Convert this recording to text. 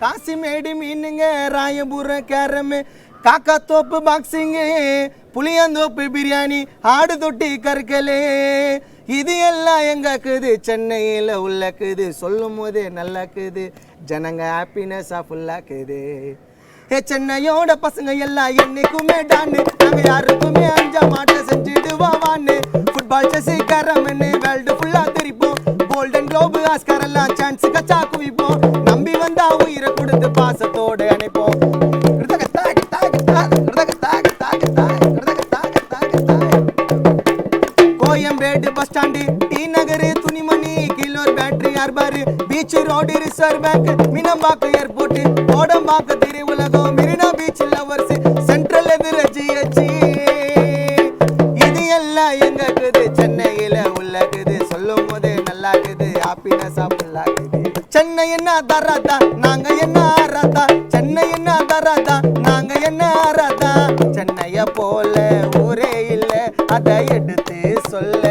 காசிமேடு மீனுங்க, ராயபுரம் கேரமு, காக்கா தோப்பு பாக்ஸிங்கு, புளியாந்தோப்பு பிரியாணி, ஆடு தொட்டி கற்களே, இது எல்லாம் எங்கக்குது சென்னையில் உள்ளக்குது. சொல்லும் போதே நல்லாக்குது, ஜனங்க ஹாப்பினஸா ஃபுல்லாக்குது. சென்னையோட பசங்க எல்லாம் என்னைக்குமே டான்னு, நாங்க யாருக்குமே அஞ்சா மாட்ட செஞ்சுடுவான்னு. ஃபுட்பால் செஸ் கேரம்னு வேர்ல்டு ஃபுல்லா தெரிப்போம். கோல்டன் குளோபு ஆஸ்கர் எல்லாம் சான்ஸ் கச்சா குவிப்போம். நம்பி வந்தா உயிரை கொடுத்து பாசத்தோடு அணைப்போம். Koyambedu bus stand, T Nagar, துணிமணி, கிலோர் battery, harbour, beach road, reserve bank, Meenambakkam airport, Kodambakkam திரையுலகம், மெரினா பீச் லவர்ஸ், சென்ட்ரல் எதிர ஜிஹெச்சி, இது எல்லாம் எங்கக்குது சென்னையில உள்ளக்குது. சொல்லும் போதே நல்லாக்குது, ஹாப்பினஸா ஃபுல்லாக்குது. சென்னை என்ன தராதா, நாங்க என்ன ஆராதா, சென்னை என்ன தராதா, நாங்க என்ன ஆராதா. சென்னைய போல ஊரே இல்ல, அதை எடுத்து சொல்ல.